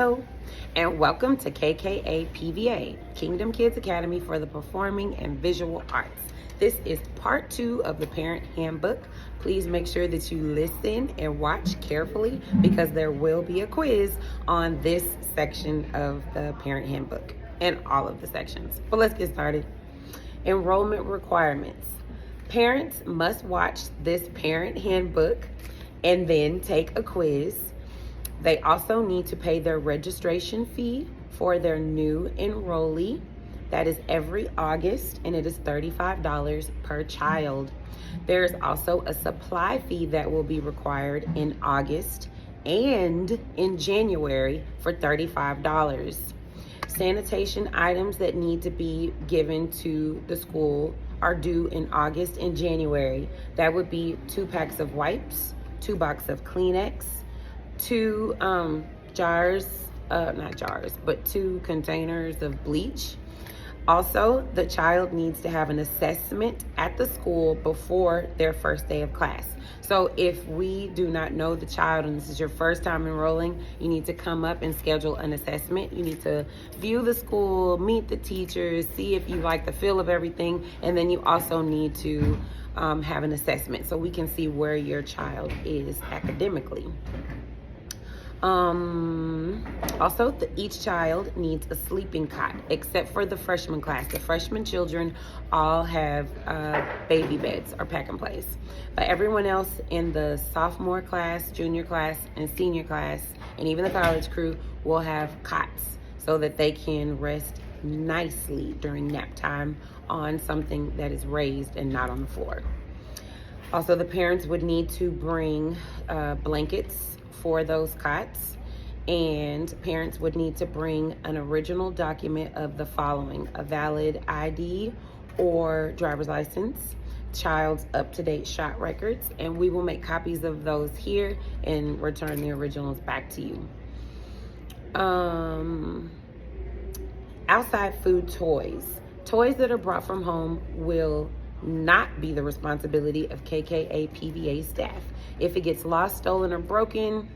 Hello, and welcome to KKPVA, Kingdom Kids Academy for the Performing and Visual Arts. This is part 2 of the Parent Handbook. Please make sure that you listen and watch carefully because there will be a quiz on this section of the Parent Handbook and all of the sections. But let's get started. Enrollment requirements. Parents must watch this Parent Handbook and then take a quiz. They also need to pay their registration fee for their new enrollee. That is every August, and it is $35 per child. There's also a supply fee that will be required in August and in January for $35. Sanitation items that need to be given to the school are due in August and January. That would be 2 packs of wipes, 2 boxes of Kleenex, 2 2 containers of bleach. Also, the child needs to have an assessment at the school before their first day of class. So if we do not know the child and this is your first time enrolling, you need to come up and schedule an assessment. You need to view the school, meet the teachers, see if you like the feel of everything, and then you also need to have an assessment so we can see where your child is academically. Also, each child needs a sleeping cot, except for the freshman class. The freshman children all have baby beds or pack and plays. But everyone else in the sophomore class, junior class, and senior class, and even the college crew will have cots so that they can rest nicely during nap time on something that is raised and not on the floor. Also, the parents would need to bring blankets for those cots, and parents would need to bring an original document of the following: a valid ID or driver's license, child's up-to-date shot records, and we will make copies of those here and return the originals back to you. Outside food toys that are brought from home will not be the responsibility of KKPVA staff. If it gets lost, stolen, or broken,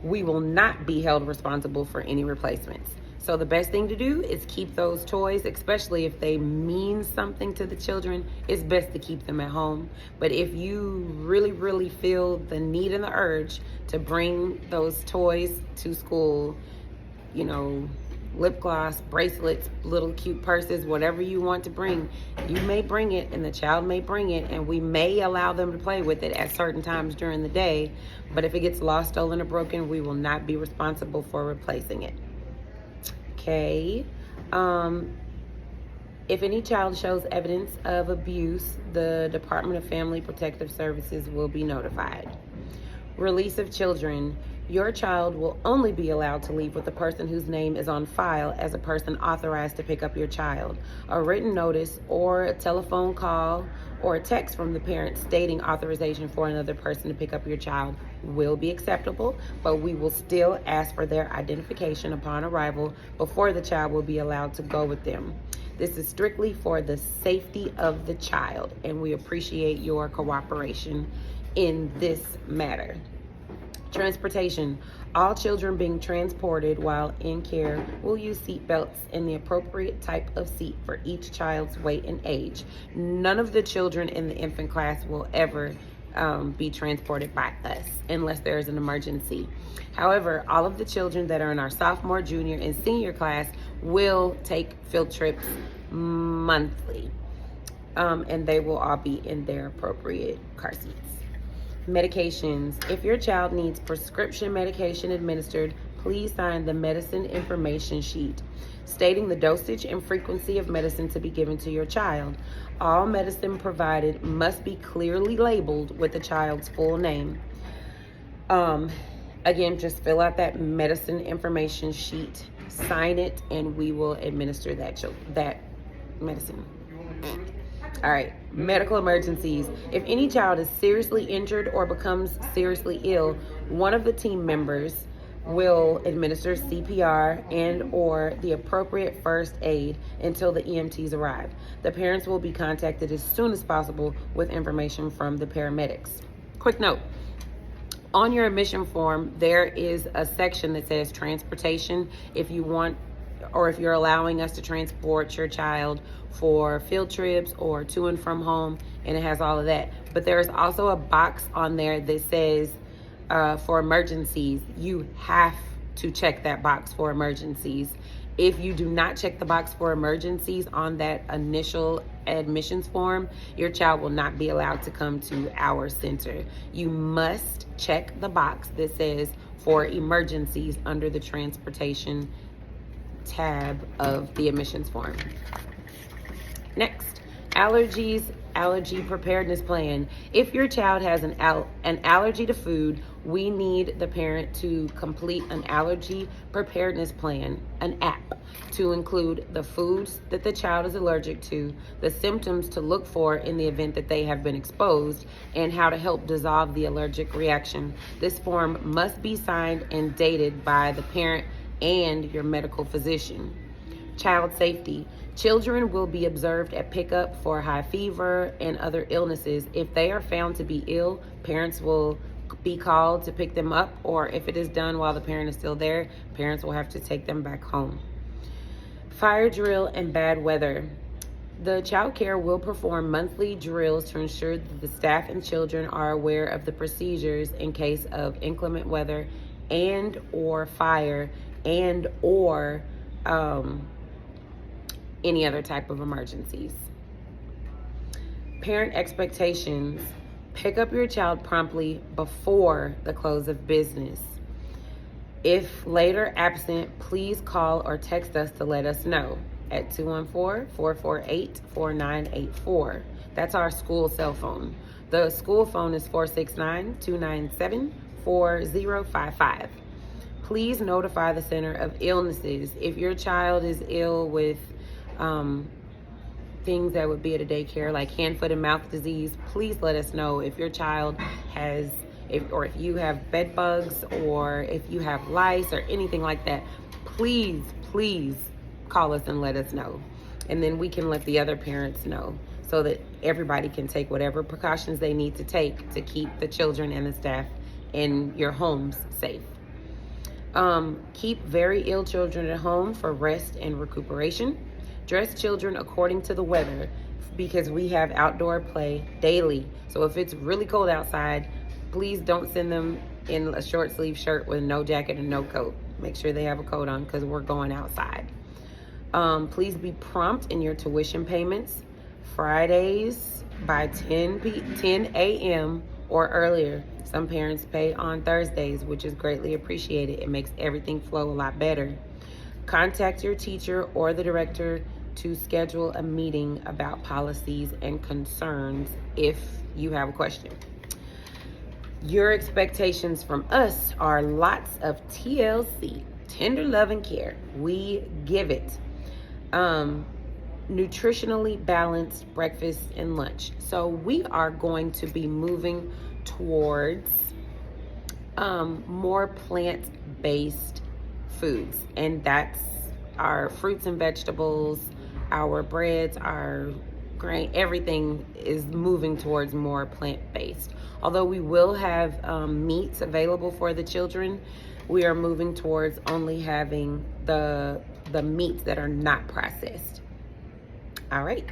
we will not be held responsible for any replacements. So the best thing to do is keep those toys, especially if they mean something to the children. It's best to keep them at home. But if you really feel the need and the urge to bring those toys to school, lip gloss, bracelets, little cute purses, whatever you want to bring, you may bring it and the child may bring it, and we may allow them to play with it at certain times during the day. But if it gets lost, stolen, or broken, we will not be responsible for replacing it. Okay. If any child shows evidence of abuse, the Department of Family Protective Services will be notified. Release of children. Your child will only be allowed to leave with the person whose name is on file as a person authorized to pick up your child. A written notice or a telephone call or a text from the parent stating authorization for another person to pick up your child will be acceptable, but we will still ask for their identification upon arrival before the child will be allowed to go with them. This is strictly for the safety of the child, and we appreciate your cooperation in this matter. Transportation. All children being transported while in care will use seat belts and the appropriate type of seat for each child's weight and age. None of the children in the infant class will ever be transported by us unless there is an emergency. However, all of the children that are in our sophomore, junior, and senior class will take field trips monthly, and they will all be in their appropriate car seats. Medications. If your child needs prescription medication administered, please sign the medicine information sheet stating the dosage and frequency of medicine to be given to your child. All medicine provided must be clearly labeled with the child's full name. Again, just fill out that medicine information sheet, sign it, and we will administer that medicine. All right, medical emergencies. If any child is seriously injured or becomes seriously ill, one of the team members will administer CPR and or the appropriate first aid until the EMTs arrive. The parents will be contacted as soon as possible with information from the paramedics. Quick note, On your admission form, there is a section that says transportation. If you want, or if you're allowing us to transport your child for field trips or to and from home, and it has all of that. But there is also a box on there that says for emergencies. You have to check that box for emergencies. If you do not check the box for emergencies on that initial admissions form, your child will not be allowed to come to our center. You must check the box that says for emergencies under the transportation tab of the admissions form. Next, allergies, allergy preparedness plan. If your child has an allergy to food, we need the parent to complete an allergy preparedness plan, an app, to include the foods that the child is allergic to, the symptoms to look for in the event that they have been exposed, and how to help dissolve the allergic reaction. This form must be signed and dated by the parent and your medical physician. Child safety. Children will be observed at pickup for high fever and other illnesses. If they are found to be ill, parents will be called to pick them up, or if it is done while the parent is still there, parents will have to take them back home. Fire drill and bad weather. The child care will perform monthly drills to ensure that the staff and children are aware of the procedures in case of inclement weather and or fire and or any other type of emergencies. Parent expectations. Pick up your child promptly before the close of business. If later absent, please call or text us to let us know at 214-448-4984. That's our school cell phone. The school phone is 469-297-4055. Please notify the Center of Illnesses. If your child is ill with things that would be at a daycare, like hand, foot, and mouth disease, please let us know. If your child has, if you have bed bugs, or if you have lice or anything like that, please call us and let us know. And then we can let the other parents know so that everybody can take whatever precautions they need to take to keep the children and the staff in your homes safe. Keep very ill children at home for rest and recuperation. Dress children according to the weather, because we have outdoor play daily. So if it's really cold outside, please don't send them in a short sleeve shirt with no jacket and no coat. Make sure they have a coat on, because we're going outside. Please be prompt in your tuition payments. Fridays by 10 a.m. or earlier. Some parents pay on Thursdays, which is greatly appreciated. It makes everything flow a lot better. Contact your teacher or the director to schedule a meeting about policies and concerns if you have a question. Your expectations from us are lots of TLC, tender love and care. We give it. Nutritionally balanced breakfast and lunch. So we are going to be moving towards more plant-based foods, and that's our fruits and vegetables, our breads, our grain. Everything is moving towards more plant-based. Although we will have meats available for the children, we are moving towards only having the meats that are not processed. All right.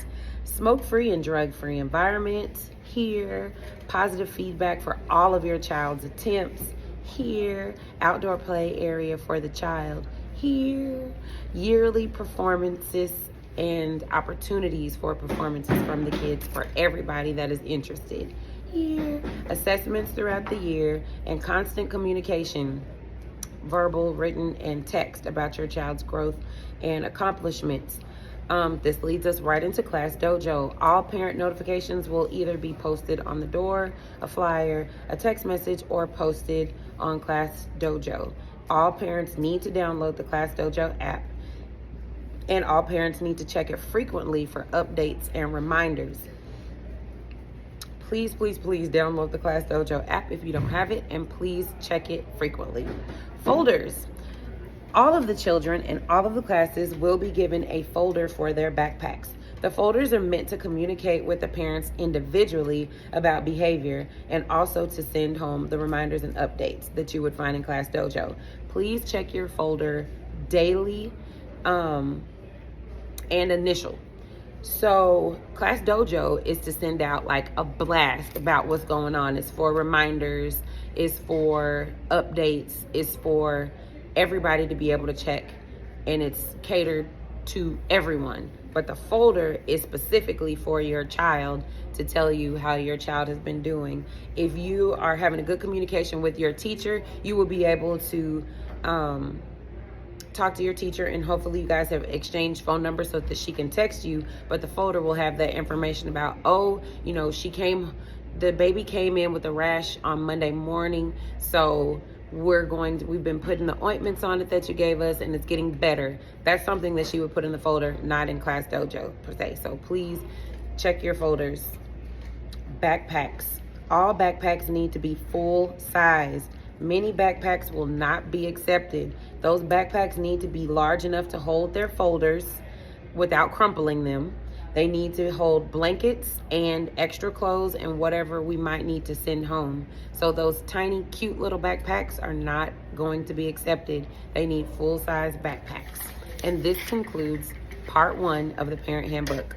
Smoke-free and drug-free environment here. Positive feedback for all of your child's attempts here. Outdoor play area for the child here. Yearly performances and opportunities for performances from the kids for everybody that is interested here. Assessments throughout the year and constant communication, verbal, written, and text about your child's growth and accomplishments. This leads us right into ClassDojo. All parent notifications will either be posted on the door, a flyer, a text message, or posted on ClassDojo. All parents need to download the ClassDojo app, and all parents need to check it frequently for updates and reminders. Please download the ClassDojo app if you don't have it, and please check it frequently. Folders. All of the children in all of the classes will be given a folder for their backpacks. The folders are meant to communicate with the parents individually about behavior and also to send home the reminders and updates that you would find in ClassDojo. Please check your folder daily and initial. So ClassDojo is to send out like a blast about what's going on. It's for reminders, it's for updates, it's for everybody to be able to check, and it's catered to everyone. But the folder is specifically for your child to tell you how your child has been doing. If you are having a good communication with your teacher, you will be able to talk to your teacher, and hopefully you guys have exchanged phone numbers so that she can text you. But the folder will have that information about, oh, you know, the baby came in with a rash on Monday morning, so we've been putting the ointments on it that you gave us, and it's getting better. That's something that she would put in the folder, not in ClassDojo per se. So please check your folders. Backpacks. All backpacks need to be full size. Many backpacks will not be accepted. Those backpacks need to be large enough to hold their folders without crumpling them. They need to hold blankets and extra clothes and whatever we might need to send home. So those tiny, cute little backpacks are not going to be accepted. They need full-size backpacks. And this concludes part 1 of the Parent Handbook.